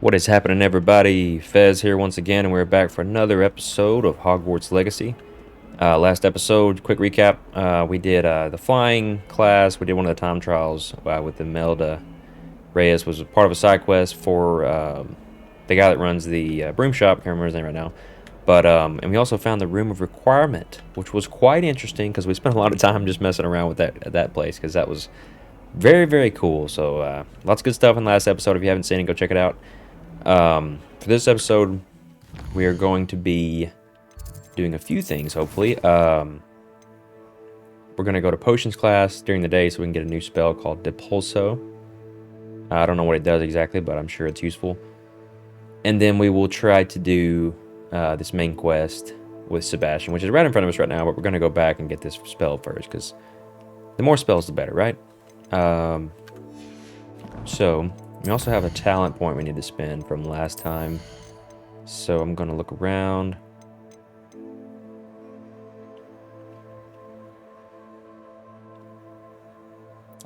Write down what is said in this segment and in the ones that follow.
What is happening, everybody? Fez here once again, and we're back for another episode of Hogwarts Legacy. Last episode, quick recap, we did the flying class. We did one of the time trials with Imelda Reyes. Was part of a side quest for the guy that runs the broom shop. I can't remember his name right now. But and we also found the Room of Requirement, which was quite interesting because we spent a lot of time just messing around with that place because that was very, very cool. So lots of good stuff in the last episode. If you haven't seen it, go check it out. For this episode, we are going to be doing a few things, hopefully. We're going to go to potions class during the day so we can get a new spell called Depulso. I don't know what it does exactly, but I'm sure it's useful. And then we will try to do this main quest with Sebastian, which is right in front of us right now, but we're going to go back and get this spell first, because the more spells, the better, right? So we also have a talent point we need to spend from last time. So I'm going to look around.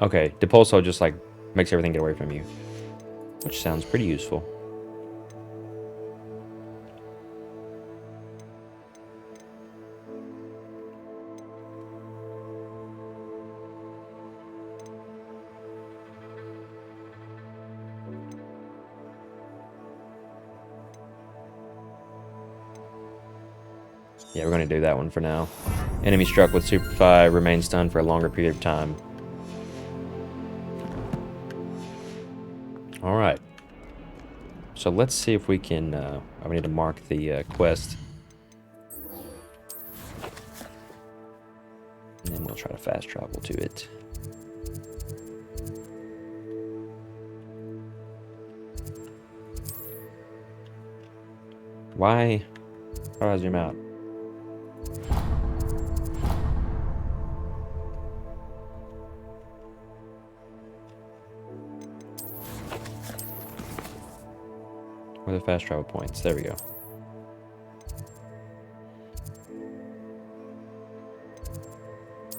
Okay, Depulso just like makes everything get away from you, which sounds pretty useful. Yeah, we're going to do that one for now. Enemy struck with Super 5 remains stunned for a longer period of time. Alright. So let's see if we can... I need to mark the quest. And then we'll try to fast travel to it. Why? How do I zoom out? Where are the fast travel points? There we go.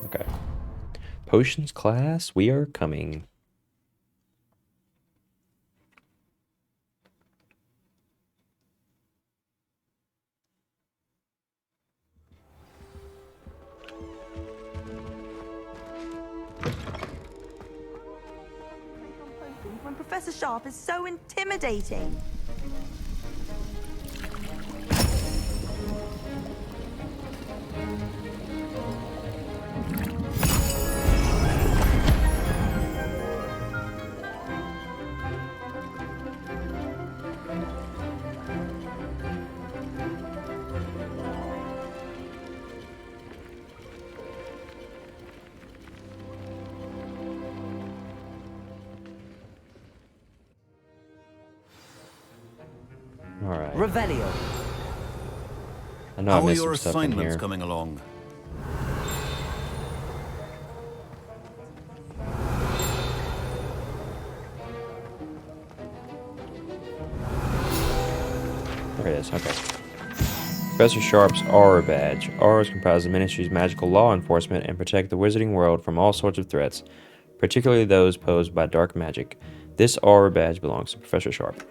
Okay. Potions class, we are coming. When Professor Sharp is so intimidating. Alright. Revelio. I know How I are missed your some stuff in assignments here. coming along? There it is, okay. Professor Sharp's Aura Badge. Auras comprise the Ministry's magical law enforcement and protect the wizarding world from all sorts of threats, particularly those posed by dark magic. This Aura Badge belongs to Professor Sharp.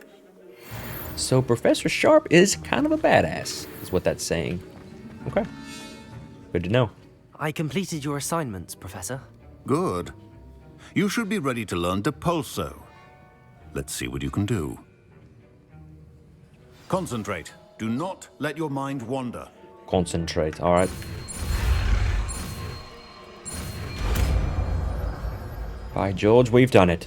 So Professor Sharp is kind of a badass, is what that's saying. Okay. Good to know. I completed your assignments, Professor. Good. You should be ready to learn Depulso. Let's see what you can do. Concentrate. Do not let your mind wander. Concentrate, alright. By George, we've done it.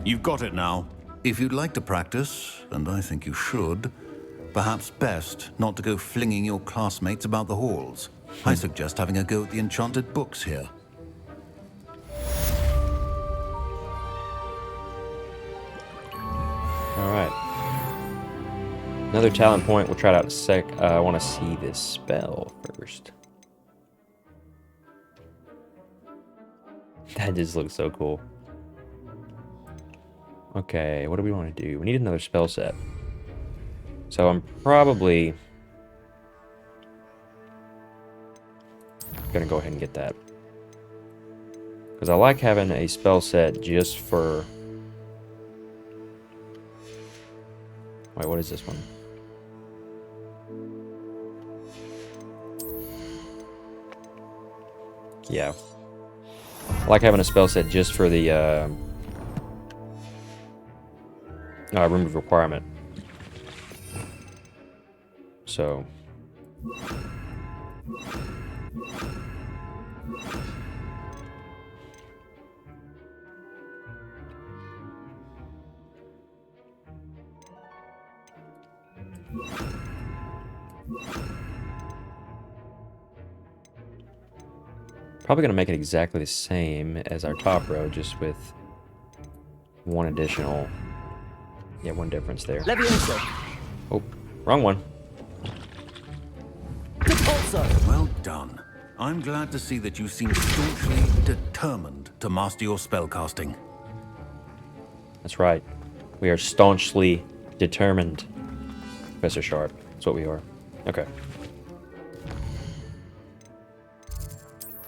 You've got it now. If you'd like to practice, and I think you should, perhaps best not to go flinging your classmates about the halls. I suggest having a go at the enchanted books here. Alright. Another talent point. We'll try it out in a sec. I want to see this spell first. That just looks so cool. Okay, what do we want to do? We need another spell set. So I'm probably gonna go ahead and get that. Because I like having a spell set just for Wait, what is this one? Yeah. I like having a spell set just for the room of requirement. So. Probably gonna make it exactly the same as our top row, just with one additional, one difference there. Levioso. Oh, wrong one. Repulso. Well done. I'm glad to see that you seem staunchly determined to master your spellcasting. That's right. We are staunchly determined, Professor Sharp. That's what we are. Okay.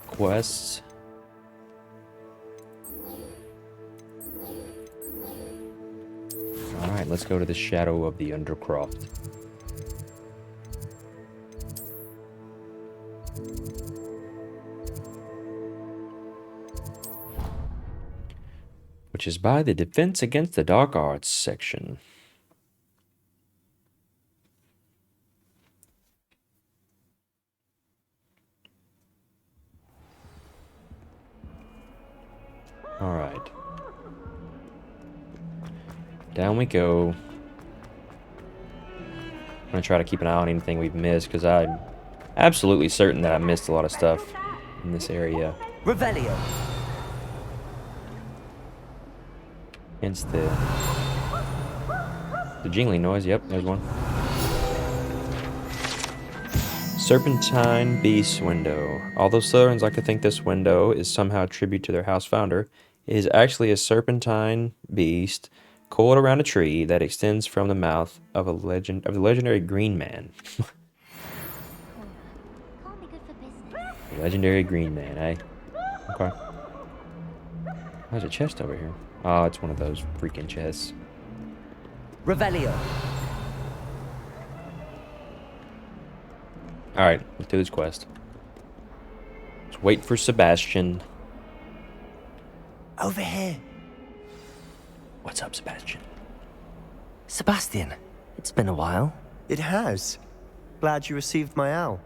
Quests. Alright, let's go to the Shadow of the Undercroft. Which is by the Defense Against the Dark Arts section. Alright. Down we go. I'm gonna try to keep an eye on anything we've missed, because I'm absolutely certain that I missed a lot of stuff in this area. Revelio. Hence the jingling noise. Yep, there's one. Serpentine Beast Window. Although Slytherins like to think this window is somehow a tribute to their house founder, it is actually a serpentine beast coiled around a tree that extends from the mouth of the legendary Green Man. Legendary Green Man, eh? Okay. There's a chest over here. Oh, it's one of those freaking chests. Revelio. Alright, let's do this quest. Let's wait for Sebastian. Over here. What's up, Sebastian? Sebastian, it's been a while. It has. Glad you received my owl.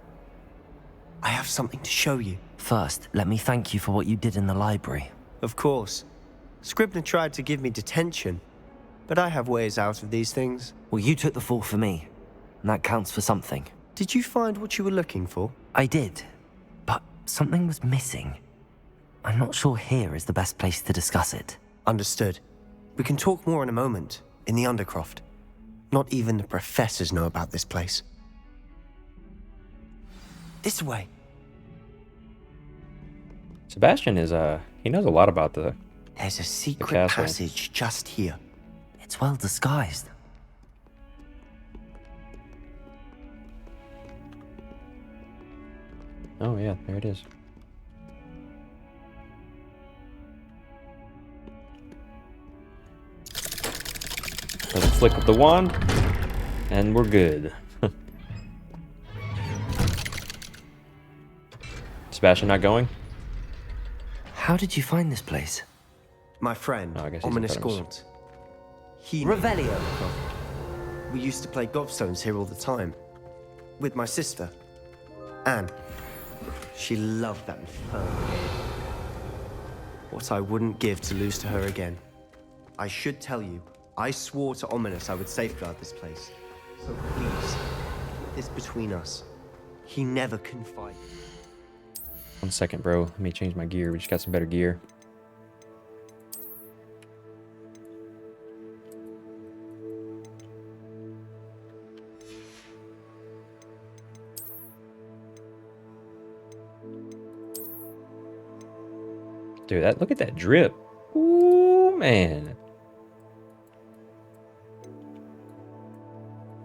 I have something to show you. First, let me thank you for what you did in the library. Of course. Scribner tried to give me detention, but I have ways out of these things. Well, you took the fall for me, and that counts for something. Did you find what you were looking for? I did, but something was missing. I'm not sure here is the best place to discuss it. Understood. We can talk more in a moment, in the Undercroft. Not even the professors know about this place. This way. Sebastian is, he knows a lot about the... There's a secret castle. passage just here. It's well disguised. Oh yeah, there it is. With a flick of the wand, and we're good. Sebastian not going? How did you find this place? My friend, Oh, I guess he's Ominous in front of Gaunt. He Revelio. We used to play gobstones here all the time. With my sister, Anne. She loved that infernal game. What I wouldn't give to lose to her again. I should tell you, I swore to Ominous I would safeguard this place. So please, keep this between us. He never confided. 1 second, bro. Let me change my gear. We just got some better gear. Dude, look at that drip. Ooh, man.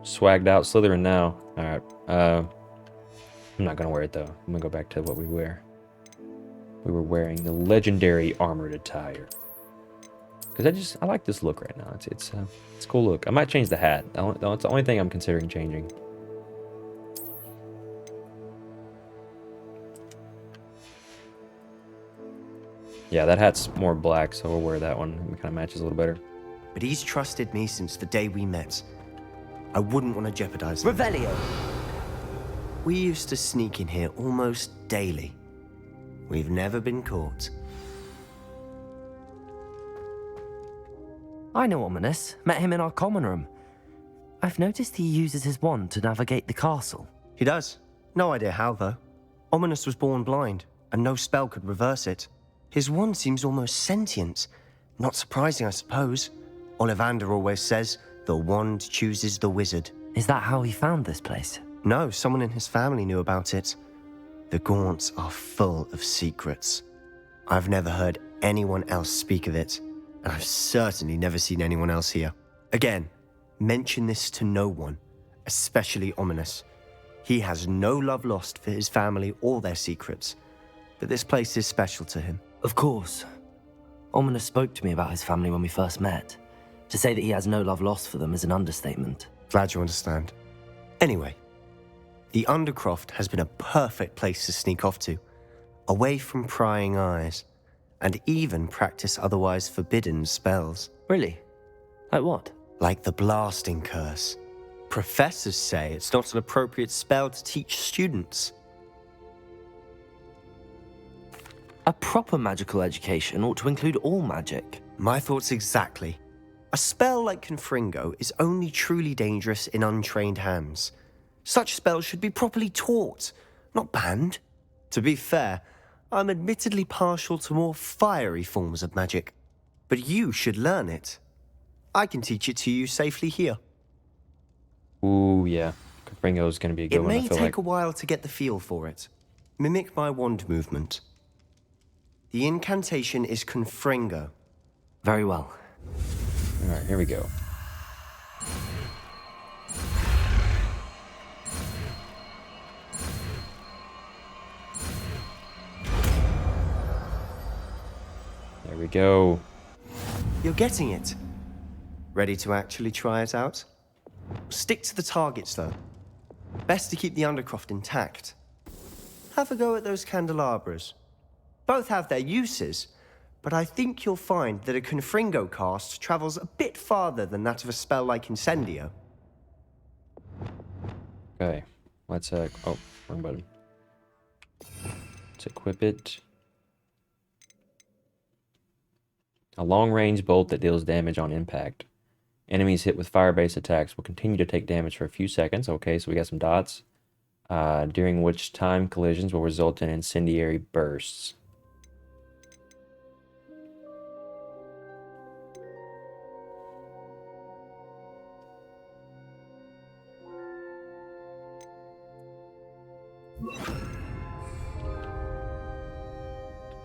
Swagged out Slytherin now. Alright. I'm not gonna wear it though. I'm gonna go back to what we wear. We were wearing the legendary armored attire. Because I like this look right now. It's a cool look. I might change the hat. That's the only thing I'm considering changing. Yeah, that hat's more black, so we'll wear that one. It kind of matches a little better. But he's trusted me since the day we met. I wouldn't want to jeopardize him. Revelio! We used to sneak in here almost daily. We've never been caught. I know Ominous. Met him in our common room. I've noticed he uses his wand to navigate the castle. He does. No idea how, though. Ominous was born blind, and no spell could reverse it. His wand seems almost sentient. Not surprising, I suppose. Ollivander always says, the wand chooses the wizard. Is that how he found this place? No, someone in his family knew about it. The Gaunts are full of secrets. I've never heard anyone else speak of it, and I've certainly never seen anyone else here. Again, mention this to no one, especially Ominous. He has no love lost for his family or their secrets, but this place is special to him. Of course. Ominous spoke to me about his family when we first met. To say that he has no love lost for them is an understatement. Glad you understand. Anyway, the Undercroft has been a perfect place to sneak off to, away from prying eyes, and even practice otherwise forbidden spells. Really? Like what? Like the blasting curse. Professors say it's not an appropriate spell to teach students. A proper magical education ought to include all magic. My thoughts exactly. A spell like Confringo is only truly dangerous in untrained hands. Such spells should be properly taught, not banned. To be fair, I'm admittedly partial to more fiery forms of magic, but you should learn it. I can teach it to you safely here. Ooh, yeah. Confringo's gonna be a good It one, I may feel take like. a while to get the feel for it. Mimic my wand movement. The incantation is Confringo. Very well. Alright, here we go. There we go. You're getting it. Ready to actually try it out? Stick to the targets, though. Best to keep the Undercroft intact. Have a go at those candelabras. Both have their uses, but I think you'll find that a Confringo cast travels a bit farther than that of a spell like Incendio. Okay. Let's oh, wrong button. Let's equip it. A long-range bolt that deals damage on impact. Enemies hit with fire-based attacks will continue to take damage for a few seconds. Okay, so we got some dots. During which time collisions will result in incendiary bursts.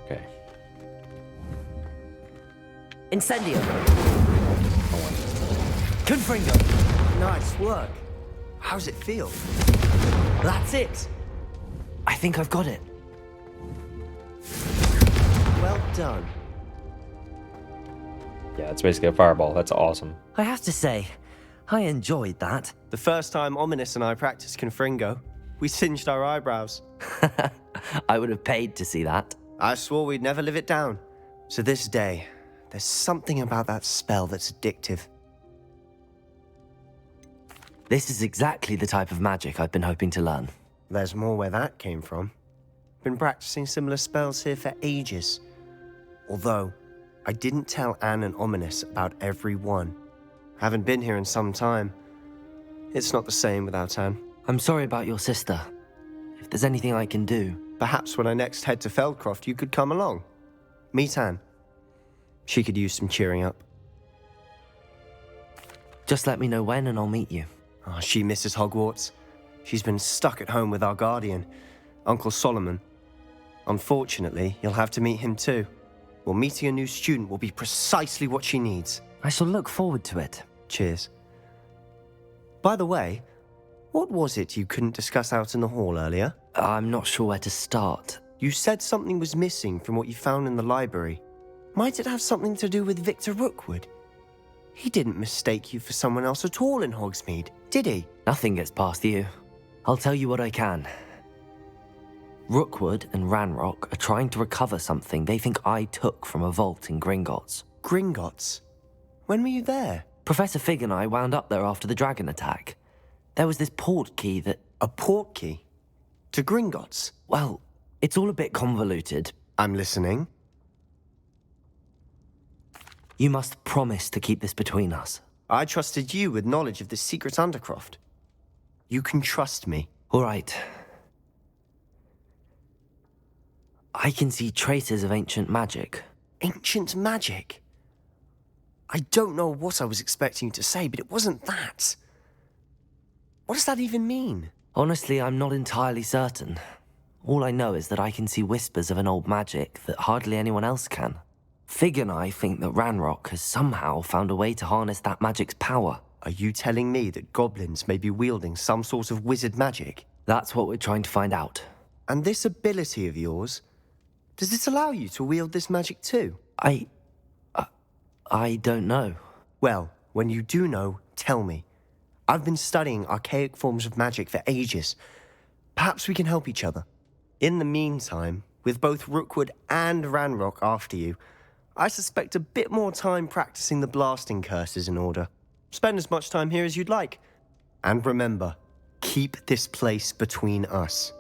Okay. Incendio! Confringo! Nice work. How's it feel? That's it! I think I've got it. Well done. Yeah, it's basically a fireball. That's awesome. I have to say, I enjoyed that. The first time Ominous and I practiced Confringo, we singed our eyebrows. I would have paid to see that. I swore we'd never live it down. To this day, there's something about that spell that's addictive. This is exactly the type of magic I've been hoping to learn. There's more where that came from. Been practicing similar spells here for ages. Although, I didn't tell Anne and Ominous about every one. Haven't been here in some time. It's not the same without Anne. I'm sorry about your sister. If there's anything I can do... Perhaps when I next head to Feldcroft, you could come along. Meet Anne. She could use some cheering up. Just let me know when and I'll meet you. Oh, she misses Hogwarts. She's been stuck at home with our guardian, Uncle Solomon. Unfortunately, you'll have to meet him too. Well, meeting a new student will be precisely what she needs. I shall look forward to it. Cheers. By the way, what was it you couldn't discuss out in the hall earlier? I'm not sure where to start. You said something was missing from what you found in the library. Might it have something to do with Victor Rookwood? He didn't mistake you for someone else at all in Hogsmeade, did he? Nothing gets past you. I'll tell you what I can. Rookwood and Ranrock are trying to recover something they think I took from a vault in Gringotts. Gringotts? When were you there? Professor Fig and I wound up there after the dragon attack. There was this portkey that... A portkey? To Gringotts? Well, it's all a bit convoluted. I'm listening. You must promise to keep this between us. I trusted you with knowledge of this secret undercroft. You can trust me. All right. I can see traces of ancient magic. Ancient magic? I don't know what I was expecting you to say, but it wasn't that. What does that even mean? Honestly, I'm not entirely certain. All I know is that I can see whispers of an old magic that hardly anyone else can. Fig and I think that Ranrock has somehow found a way to harness that magic's power. Are you telling me that goblins may be wielding some sort of wizard magic? That's what we're trying to find out. And this ability of yours, does it allow you to wield this magic too? I don't know. Well, when you do know, tell me. I've been studying archaic forms of magic for ages. Perhaps we can help each other. In the meantime, with both Rookwood and Ranrock after you, I suspect a bit more time practicing the blasting curse is in order. Spend as much time here as you'd like. And remember, keep this place between us.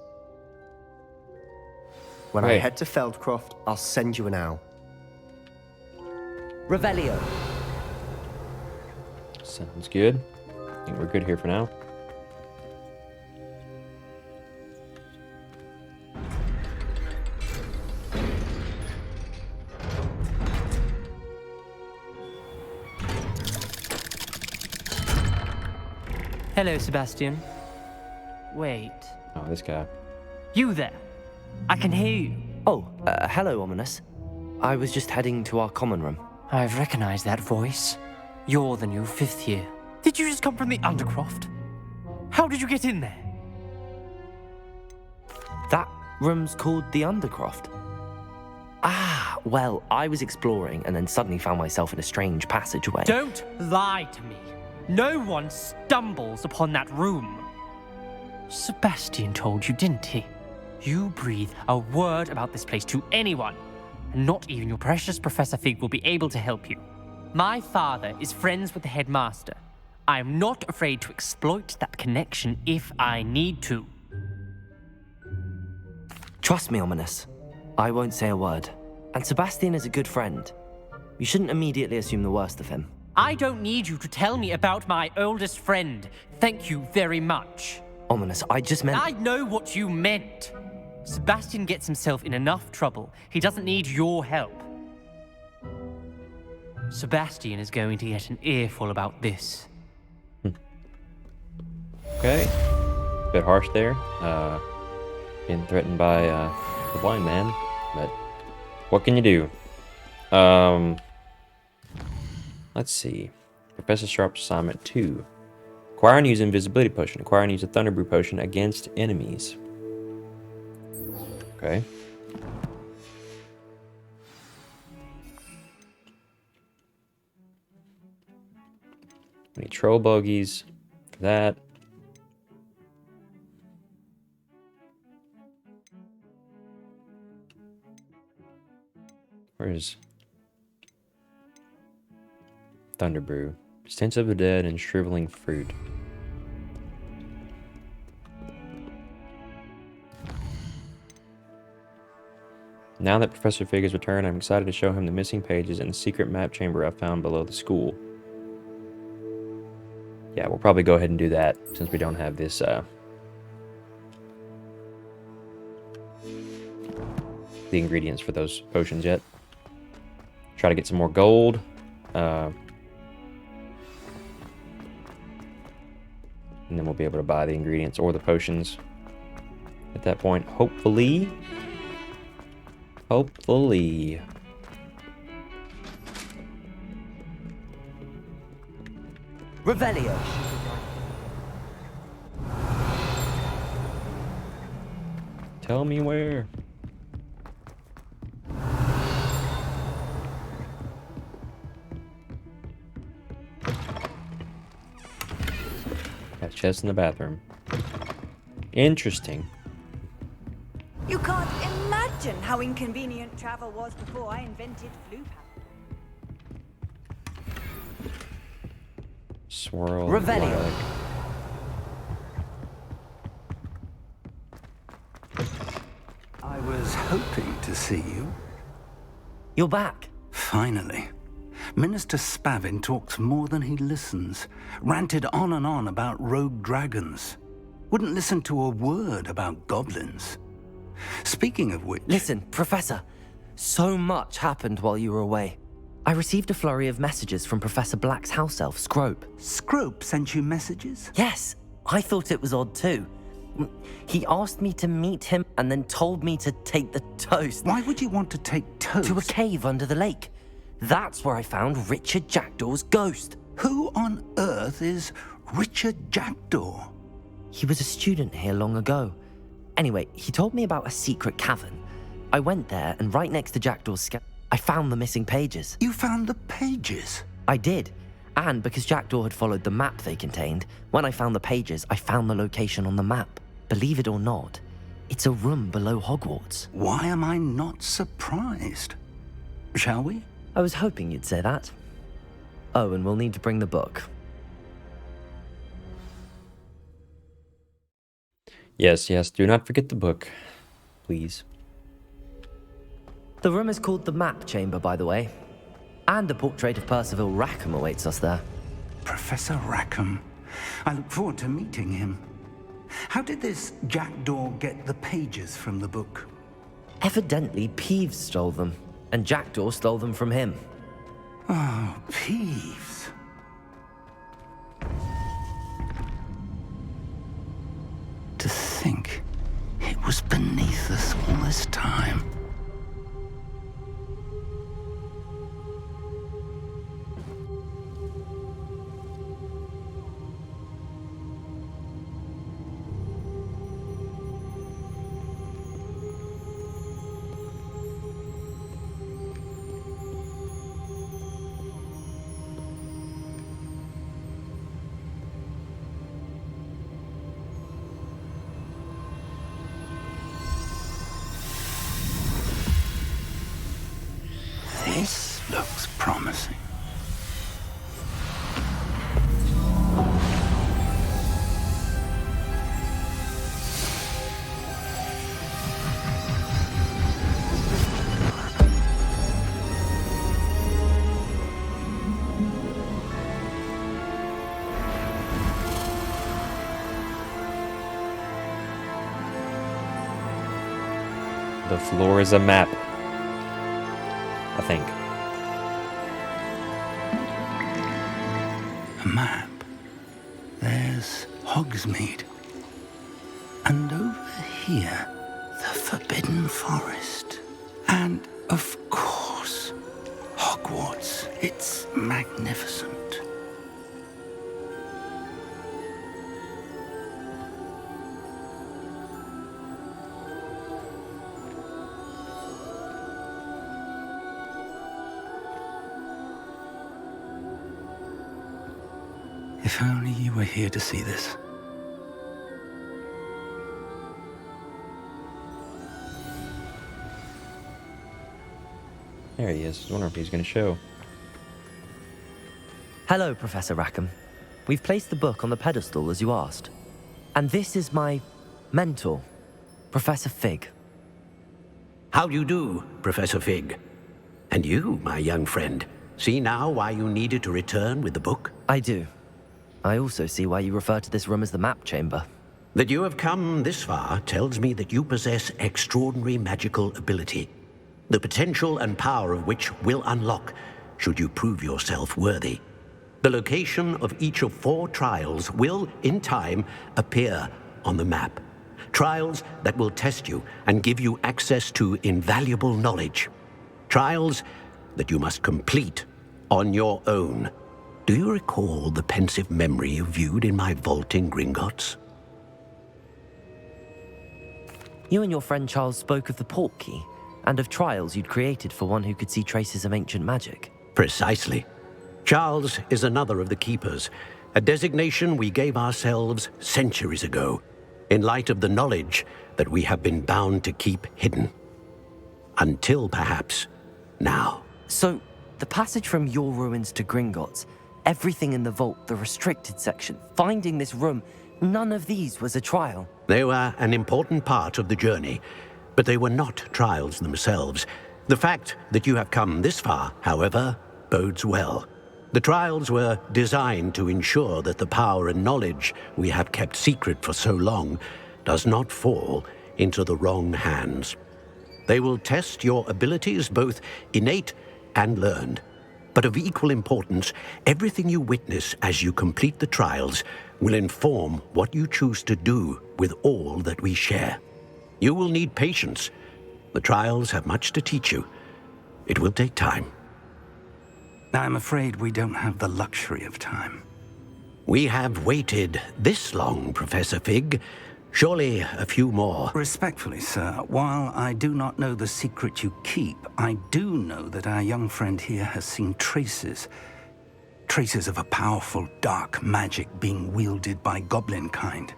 When I Right. head to Feldcroft, I'll send you an owl. Revelio. Sounds good. I think we're good here for now. Hello, Sebastian. Wait. Oh, this guy. You there? I can hear you. Oh, hello, Ominous. I was just heading to our common room. I've recognized that voice. You're the new 5th year. Did you just come from the Undercroft? How did you get in there? That room's called the Undercroft. Ah, well, I was exploring and then suddenly found myself in a strange passageway. Don't lie to me. No one stumbles upon that room. Sebastian told you, didn't he? You breathe a word about this place to anyone, and not even your precious Professor Fig will be able to help you. My father is friends with the headmaster. I am not afraid to exploit that connection if I need to. Trust me, Ominous. I won't say a word. And Sebastian is a good friend. You shouldn't immediately assume the worst of him. I don't need you to tell me about my oldest friend. Thank you very much. Ominous, I just meant... I know what you meant. Sebastian gets himself in enough trouble. He doesn't need your help. Sebastian is going to get an earful about this. Okay. Bit harsh there. Being threatened by the blind man, but what can you do? Let's see. Professor Sharp's assignment 2. Acquire and use invisibility potion. Acquire and use a thunder brew potion against enemies. Okay. We need troll bogies for that. Where's Thunder Brew? Stench of the dead and shriveling fruit. Now that Professor Fig has returned, I'm excited to show him the missing pages in the secret map chamber I found below the school. Yeah, we'll probably go ahead and do that since we don't have this the ingredients for those potions yet. Try to get some more gold. And then we'll be able to buy the ingredients or the potions at that point. Hopefully. Hopefully. Revelio. Tell me where. Got chests in the bathroom. Interesting. You can't imagine how inconvenient travel was before I invented flu powder. Swirl. Revelio. Lilac. I was hoping to see you. You're back. Finally. Minister Spavin talks more than he listens. Ranted on and on about rogue dragons. Wouldn't listen to a word about goblins. Speaking of which... Listen, Professor. So much happened while you were away. I received a flurry of messages from Professor Black's house elf, Scrope. Scrope sent you messages? Yes, I thought it was odd too. He asked me to meet him and then told me to take the toast. Why would you want to take toast? To a cave under the lake. That's where I found Richard Jackdaw's ghost. Who on earth is Richard Jackdaw? He was a student here long ago. Anyway, he told me about a secret cavern. I went there, and right next to Jackdaw's I found the missing pages. You found the pages? I did. And because Jackdaw had followed the map they contained, when I found the pages, I found the location on the map. Believe it or not, it's a room below Hogwarts. Why am I not surprised? Shall we? I was hoping you'd say that. Oh, and we'll need to bring the book. Yes, yes. Do not forget the book, please. The room is called the Map Chamber, by the way. And a portrait of Percival Rackham awaits us there. Professor Rackham. I look forward to meeting him. How did this Jackdaw get the pages from the book? Evidently, Peeves stole them, and Jackdaw stole them from him. Oh, Peeves. To think it was beneath us all this time. This looks promising. The floor is a map. I think. A map. There's Hogsmeade. And over here, the Forbidden Forest. And, of course, Hogwarts. It's magnificent. If only you were here to see this. There he is. I wonder if he's going to show. Hello, Professor Rackham. We've placed the book on the pedestal as you asked. And this is my mentor, Professor Fig. How do you do, Professor Fig? And you, my young friend, see now why you needed to return with the book? I do. I also see why you refer to this room as the Map Chamber. That you have come this far tells me that you possess extraordinary magical ability, the potential and power of which will unlock should you prove yourself worthy. The location of each of 4 trials will, in time, appear on the map. Trials that will test you and give you access to invaluable knowledge. Trials that you must complete on your own. Do you recall the pensive memory you viewed in my vault in Gringotts? You and your friend Charles spoke of the Portkey and of trials you'd created for one who could see traces of ancient magic. Precisely. Charles is another of the keepers, a designation we gave ourselves centuries ago, in light of the knowledge that we have been bound to keep hidden. Until perhaps now. So, the passage from your ruins to Gringotts, everything in the vault, the restricted section, finding this room, none of these was a trial. They were an important part of the journey, but they were not trials themselves. The fact that you have come this far, however, bodes well. The trials were designed to ensure that the power and knowledge we have kept secret for so long does not fall into the wrong hands. They will test your abilities, both innate and learned. But of equal importance, everything you witness as you complete the trials will inform what you choose to do with all that we share. You will need patience. The trials have much to teach you. It will take time. I'm afraid we don't have the luxury of time. We have waited this long, Professor Fig. Surely a few more. Respectfully, sir, while I do not know the secret you keep, I do know that our young friend here has seen traces of a powerful dark magic being wielded by goblin kind.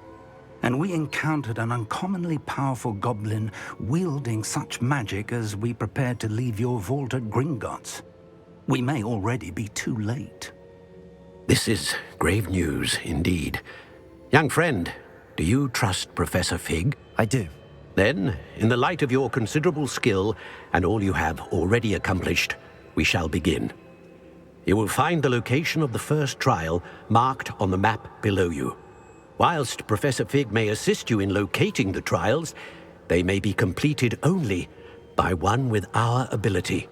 And we encountered an uncommonly powerful goblin wielding such magic as we prepared to leave your vault at Gringotts. We may already be too late. This is grave news indeed. Young friend, do you trust Professor Fig? I do. Then, in the light of your considerable skill and all you have already accomplished, we shall begin. You will find the location of the first trial marked on the map below you. Whilst Professor Fig may assist you in locating the trials, they may be completed only by one with our ability.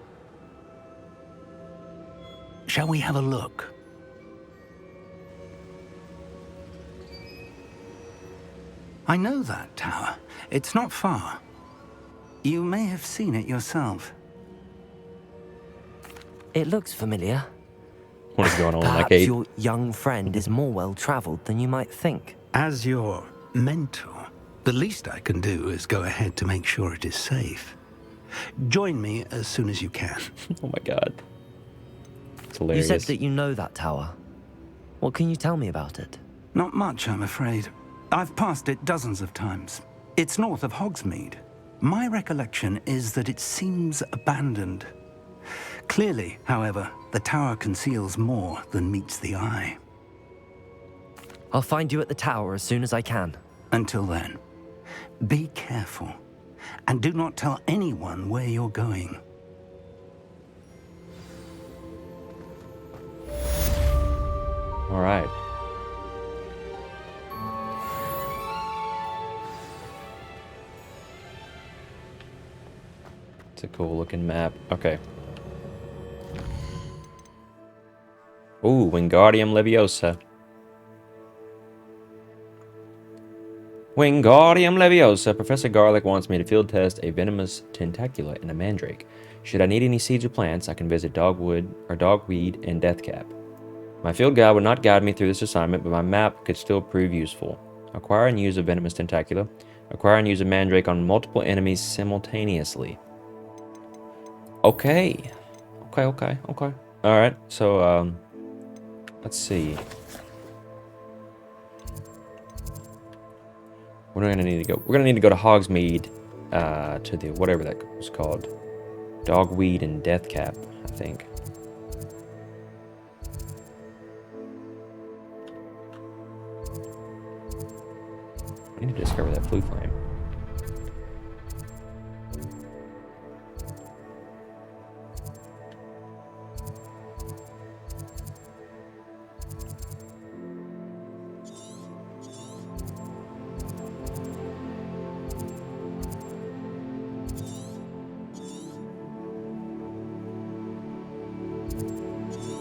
Shall we have a look? I know that tower. It's not far. You may have seen it yourself. It looks familiar. What is going on in that Perhaps cave? your young friend is more well-traveled than you might think. As your mentor, the least I can do is go ahead to make sure it is safe. Join me as soon as you can. Oh my god. It's You hilarious. said that you know that tower. What can you tell me about it? Not much, I'm afraid. I've passed it dozens of times. It's north of Hogsmeade. My recollection is that it seems abandoned. Clearly, however, the tower conceals more than meets the eye. I'll find you at the tower as soon as I can. Until then, be careful, and do not tell anyone where you're going. All right. It's a cool looking map. Okay. Ooh, Wingardium Leviosa. Wingardium Leviosa. Professor Garlic wants me to field test a venomous tentacula and a mandrake. Should I need any seeds or plants, I can visit Dogweed and Deathcap. My field guide would not guide me through this assignment, but my map could still prove useful. Acquire and use a venomous tentacula. Acquire and use a mandrake on multiple enemies simultaneously. Okay. Okay. Alright, so, let's see. We're gonna need to go. We're gonna need to go to Hogsmeade, to the whatever that was called, Dogweed and Deathcap, I think. I need to discover that blue flame.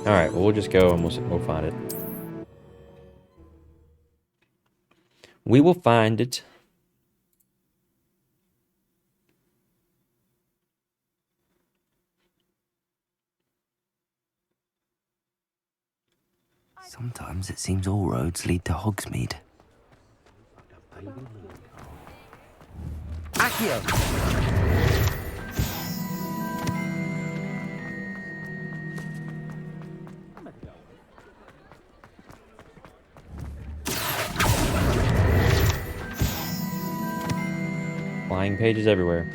Alright, well, we'll just go and we'll find it. We will find it. Sometimes it seems all roads lead to Hogsmeade. Accio! Flying pages everywhere.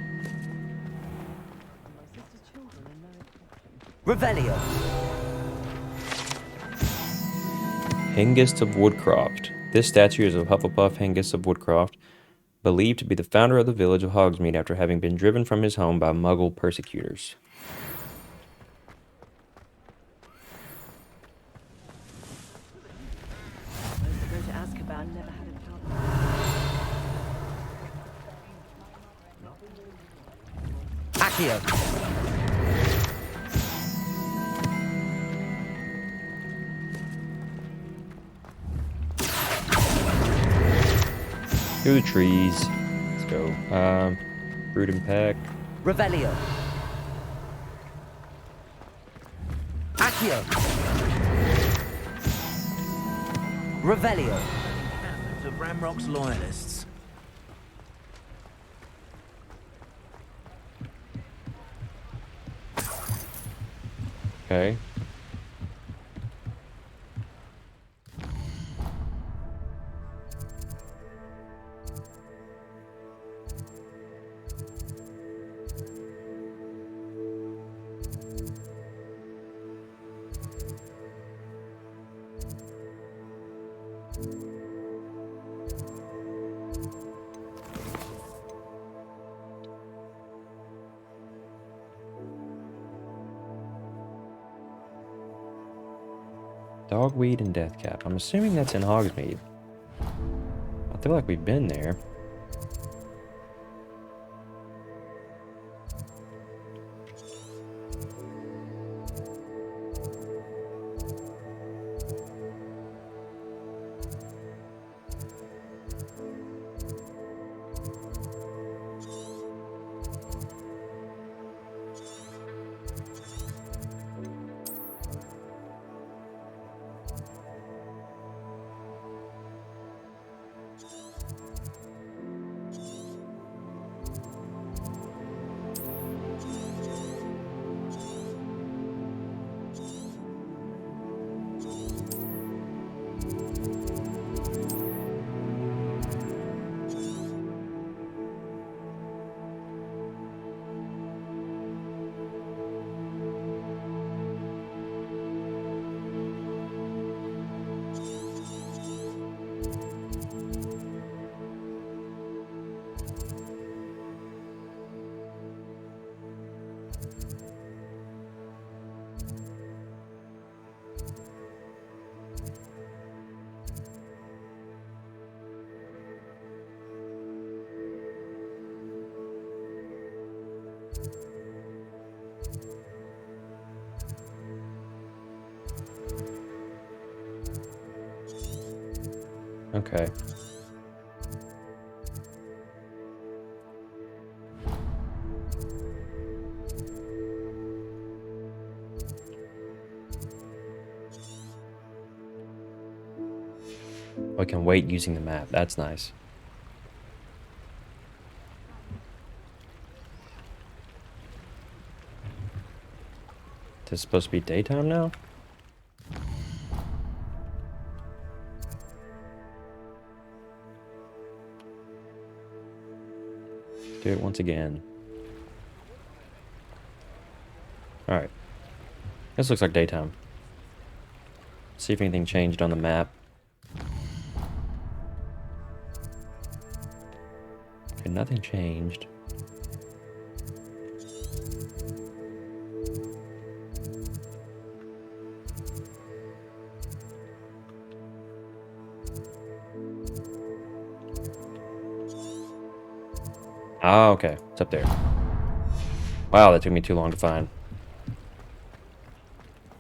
Revelio. Hengist of Woodcroft. This statue is of Hufflepuff Hengist of Woodcroft, believed to be the founder of the village of Hogsmeade after having been driven from his home by Muggle persecutors. Accio. Through the trees. Let's go. Brood and Peck. Revelio. Accio. Revelio. Of Ramrock's loyalists. Okay. Dogweed and Deathcap. I'm assuming that's in Hogsmeade. I feel like we've been there. Okay. I can wait using the map. That's nice. Is it supposed to be daytime now? Do it once again. Alright. This looks like daytime. See if anything changed on the map. Okay, nothing changed. Oh, okay. It's up there. Wow, that took me too long to find.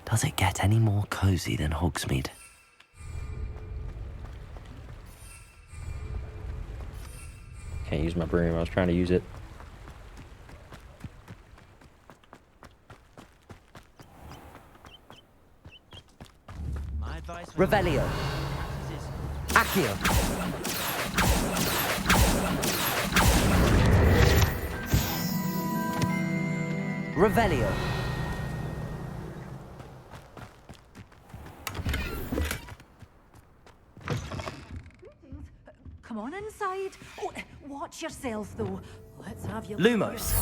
Does it get any more cozy than Hogsmeade? Can't use my broom. I was trying to use it. My advice Revelio. Accio. Revelio. Come on inside. Oh, watch yourself, though. Let's have you Lumos.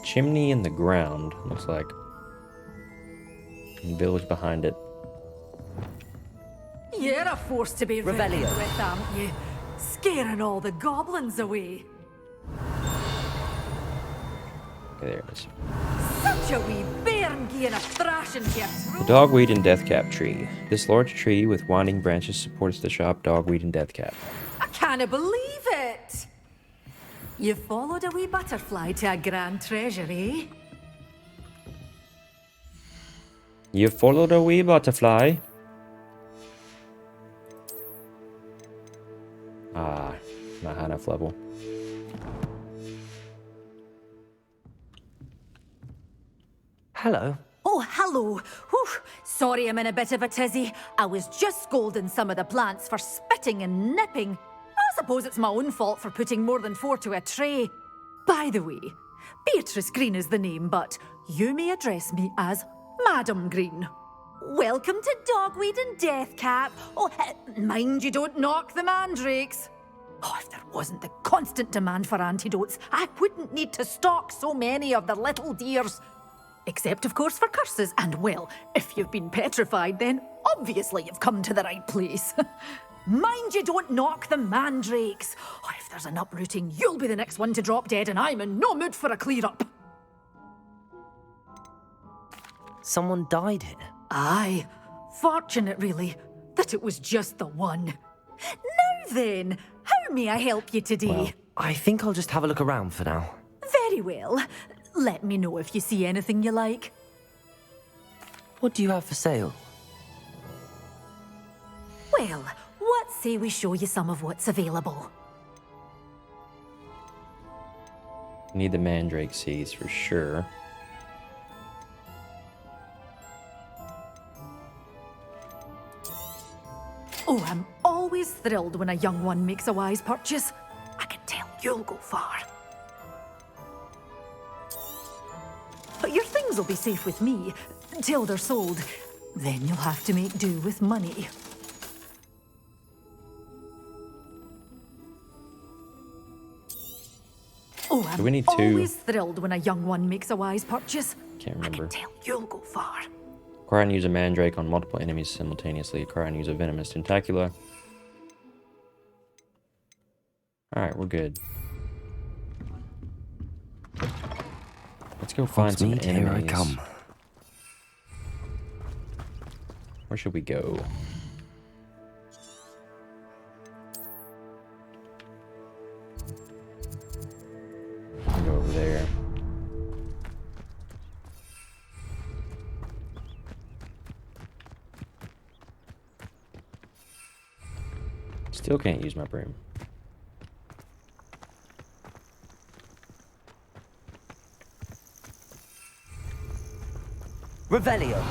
Chimney in the ground, looks like. And village behind it. You're a force to be reckoned Revelio. with, aren't you? Scaring all the goblins away. Okay, there it is. Such a wee bairn giving a thrashing to your The throat. dogweed and deathcap tree. This large tree with winding branches supports the shop dogweed and deathcap. I can't believe it. You followed a wee butterfly to a grand treasure, eh? You followed a wee butterfly. Ah, not high enough level. Hello. Oh, hello. Whew. Sorry I'm in a bit of a tizzy. I was just scolding some of the plants for spitting and nipping. I suppose it's my own fault for putting more than 4 to a tray. By the way, Beatrice Green is the name, but you may address me as Madam Green. Welcome to Dogweed and Deathcap. Oh, mind you don't knock the mandrakes. Oh, if there wasn't the constant demand for antidotes, I wouldn't need to stock so many of the little dears. Except, of course, for curses. And, well, if you've been petrified, then obviously you've come to the right place. Mind you don't knock the mandrakes. Oh, if there's an uprooting, you'll be the next one to drop dead, and I'm in no mood for a clear-up. Someone died here. Aye. Fortunate, really, that it was just the one. Now then, how may I help you today? Well, I think I'll just have a look around for now. Very well. Let me know if you see anything you like. What do you have for sale? Well, what say we show you some of what's available? Need the mandrake seeds for sure. Oh, I'm always thrilled when a young one makes a wise purchase. I can tell you'll go far. But your things will be safe with me until they're sold. Then you'll have to make do with money. Oh, I'm Do we need two? always thrilled when a young one makes a wise purchase. Can't I remember. can tell you'll go far. Acquire and use a mandrake on multiple enemies simultaneously. Acquire and use a venomous tentacula. Alright, we're good. Let's go find some Hogsmeade, enemies. here I come. Where should we go? Go over there. Still can't use my broom. Revelio.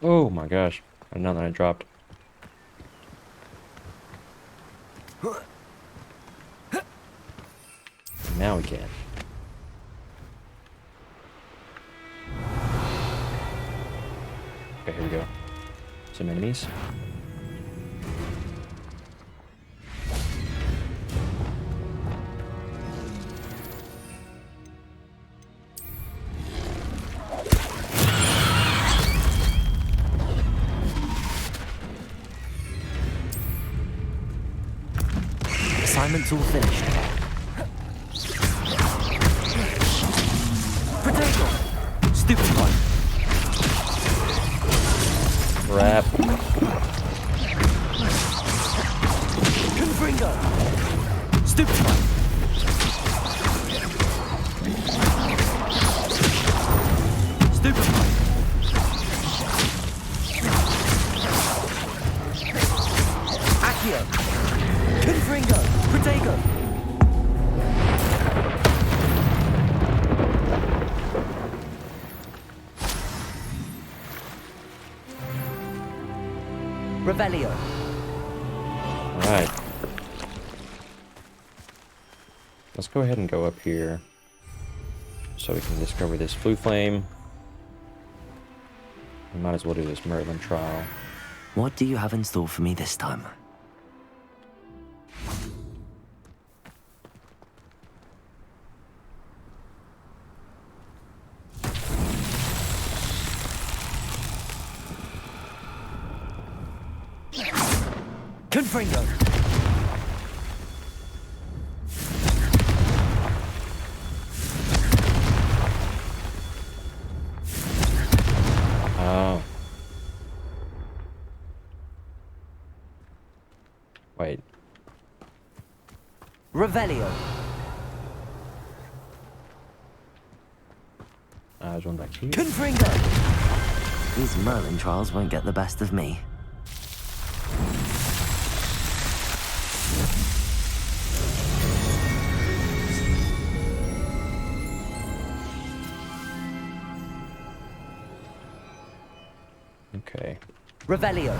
Oh my gosh. I didn't know that I dropped. Now we can. Okay, here we go. Some enemies. Assignment's all finished. Potato! Stupid one. Crap. Confringo! Stupid one. Stupid one. Accio! Confringo! Protego! Revelio. Alright. Let's go ahead and go up here. so we can discover this flue flame. We might as well do this Merlin trial. What do you have in store for me this time? Confringo! Oh. Wait. Revelio! There's one back here. Confringo! These Merlin trials won't get the best of me. Okay. Revelio!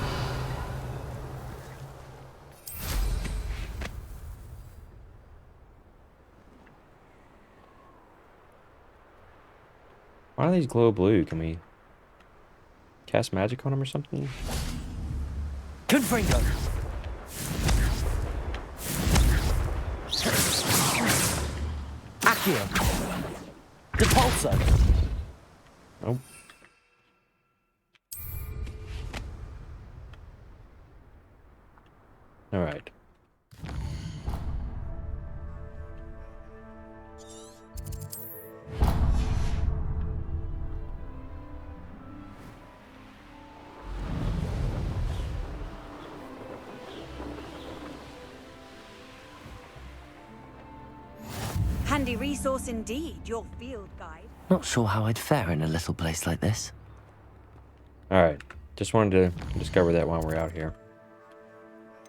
Why do these glow blue? Can we cast magic on them or something? Confringo! Accio! Depulso! Nope. All right. Handy resource indeed, your field guide. Not sure how I'd fare in a little place like this. All right. Just wanted to discover that while we're out here.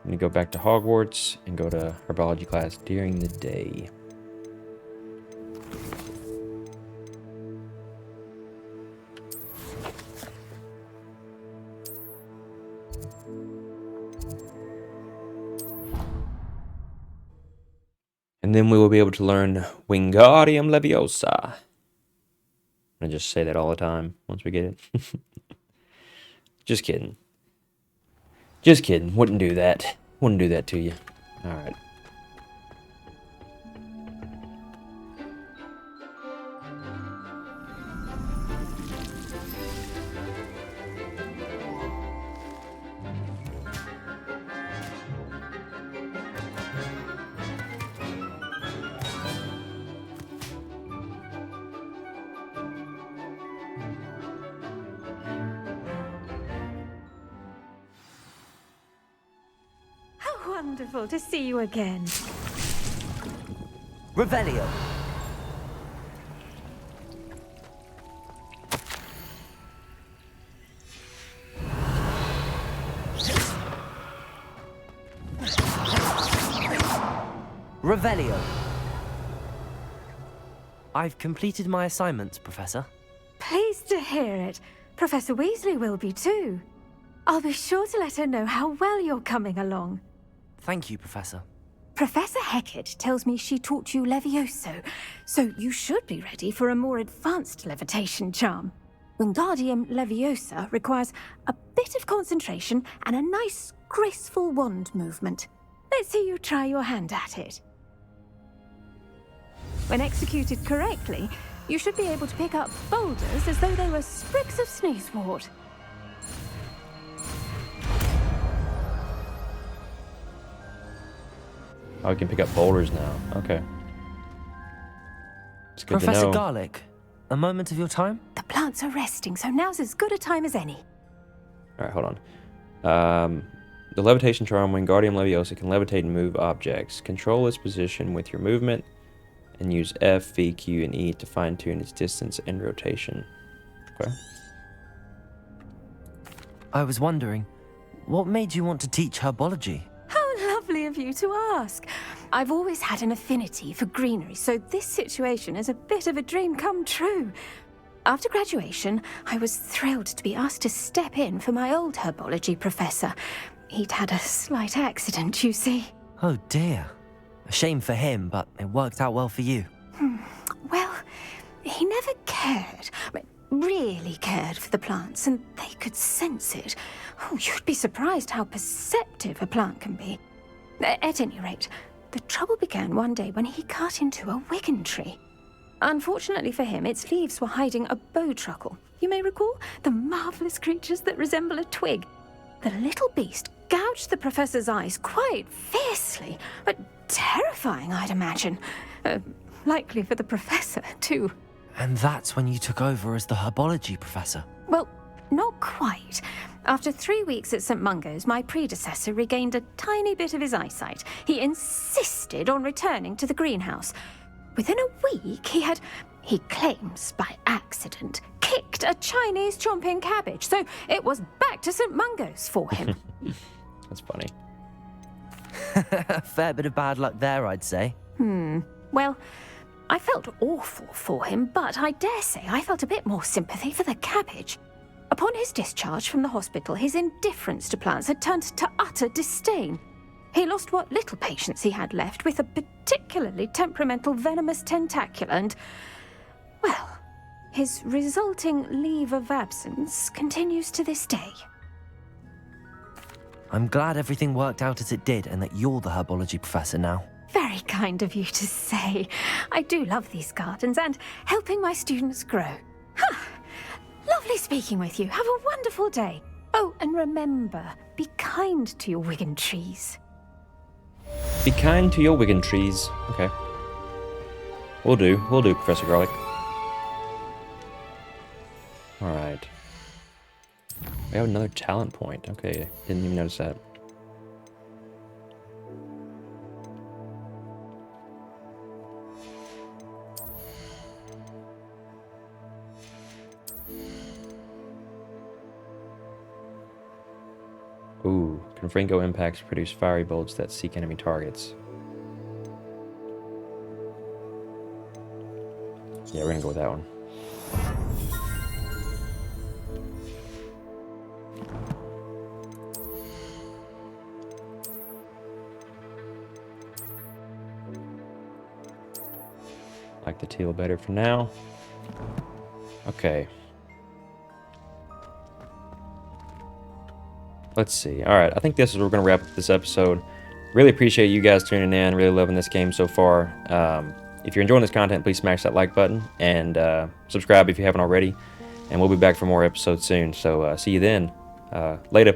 I'm gonna go back to Hogwarts and go to herbology class during the day. And then we will be able to learn Wingardium Leviosa. I'm gonna just say that all the time once we get it. Just kidding. Just kidding. Wouldn't do that. Wouldn't do that to you. Alright. Wonderful to see you again. Revelio! Revelio! I've completed my assignments, Professor. Pleased to hear it. Professor Weasley will be too. I'll be sure to let her know how well you're coming along. Thank you, Professor. Professor Hecat tells me she taught you Levioso, so you should be ready for a more advanced levitation charm. Wingardium Leviosa requires a bit of concentration and a nice, graceful wand movement. Let's see you try your hand at it. When executed correctly, you should be able to pick up boulders as though they were sprigs of sneezewort. Oh, we can pick up boulders now. Okay. It's good Professor to know. Garlic, a moment of your time? The plants are resting, so now's as good a time as any. Alright, hold on. The levitation charm, Wingardium Leviosa, can levitate and move objects. Control its position with your movement, and use F, V, Q, and E to fine-tune its distance and rotation. Okay. I was wondering, what made you want to teach herbology? How lovely of you to ask. I've always had an affinity for greenery, so this situation is a bit of a dream come true. After graduation, I was thrilled to be asked to step in for my old herbology professor. He'd had a slight accident, you see. Oh dear. A shame for him, but it worked out well for you. Well, he cared, really cared for the plants, and they could sense it. Oh, you'd be surprised how perceptive a plant can be. At any rate, the trouble began one day when he cut into a wigan tree. Unfortunately for him, its leaves were hiding a bowtruckle. You may recall the marvelous creatures that resemble a twig. The little beast gouged the professor's eyes quite fiercely, but terrifying, I'd imagine. Likely for the professor, too. And that's when you took over as the herbology professor. Well, not quite. After 3 weeks at St. Mungo's, my predecessor regained a tiny bit of his eyesight. He insisted on returning to the greenhouse. Within a week, he claims by accident, kicked a Chinese chomping cabbage, so it was back to St. Mungo's for him. That's funny. Fair bit of bad luck there, I'd say. Well, I felt awful for him, but I dare say I felt a bit more sympathy for the cabbage. Upon his discharge from the hospital, his indifference to plants had turned to utter disdain. He lost what little patience he had left with a particularly temperamental venomous tentacula and, well, his resulting leave of absence continues to this day. I'm glad everything worked out as it did and that you're the herbology professor now. Very kind of you to say. I do love these gardens and helping my students grow. Lovely speaking with you. Have a wonderful day. Oh, and remember, be kind to your wigan trees. Be kind to your wigan trees. Okay. We'll do, Professor Garlic. Alright. We have another talent point. Okay, didn't even notice that. Ooh, Confringo impacts produce fiery bolts that seek enemy targets. Yeah, we're gonna go with that one. Like the teal better for now. Okay. Let's see. Alright, I think this is where we're going to wrap up this episode. Really appreciate you guys tuning in. Really loving this game so far. If you're enjoying this content, please smash that like button and subscribe if you haven't already. And we'll be back for more episodes soon. So see you then. Later.